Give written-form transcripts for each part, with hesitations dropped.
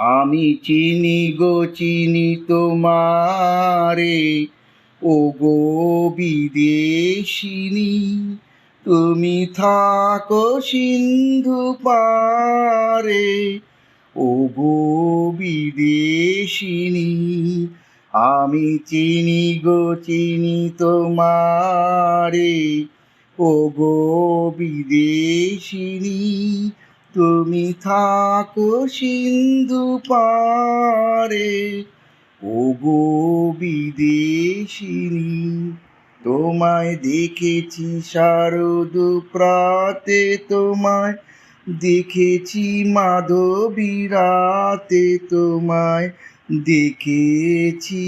আমি চিনি গো চিনি তোমারে, ও গো বিদেশিনী। তুমি থাকো সিন্ধু পারে, ও গো বিদেশিনী। আমি চিনি গো চিনি তোমারে, ও গো বিদেশিনী। তুমি থাকো সিন্ধু পারে, ও গো বিদেশিনী। তোমায় দেখেছি শারদ প্রাতে, তোমায় দেখেছি মাধবী রাতে, তোমায় দেখেছি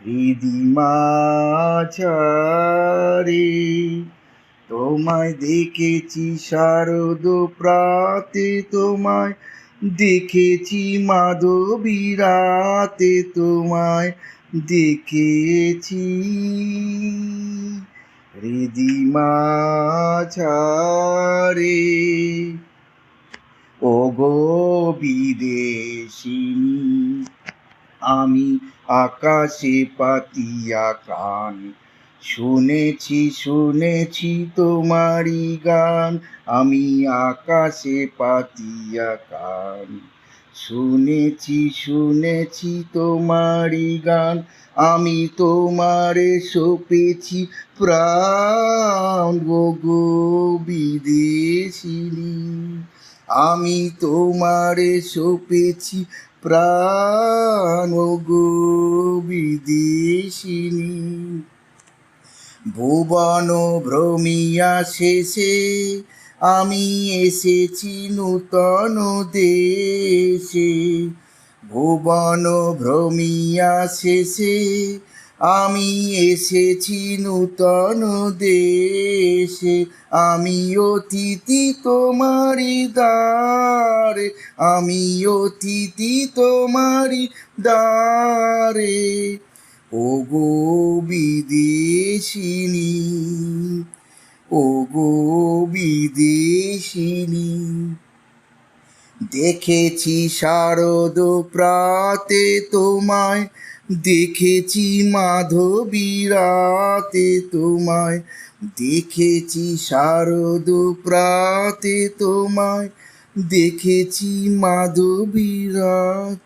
হৃদি মাঝারে। তোমায় দেখেছি শারদ প্রাতে, তোমায় দেখেছি মাধবী রাতে, তোমায় দেখেছি হৃদি মাঝারে, ও গো বিদেশিনী। আমি আকাশে পাতিয়া কান, শুনেছি শুনেছি তোমারি গান। আমি আকাশে পাতিয়া কান, শুনেছি শুনেছি তোমারি গান। আমি তোমারে সপেছি প্রাণ, গো গো বিদেশিনী। আমি তোমারে সপেছি প্রাণ, ও গো বিদেশিনী। ভুবন ভ্রমিয়া শেষে আমি এসেছি নূতন দেশে। ভুবন ভ্রমিয়া শেষে আমি এসেছি নূতন দেশে। আমি অতিথি তোমারি দ্বারে, আমি অতিথি তোমারি দ্বারে, ও গো বিদেশিনী, ও গো বিদেশিনী। দেখেছি শারদ প্রাতে তোমায়, দেখেছি মাধবী রাতে, তোমায় দেখেছি শারদ প্রাতে, তোমায় দেখেছি মাধবী রাত।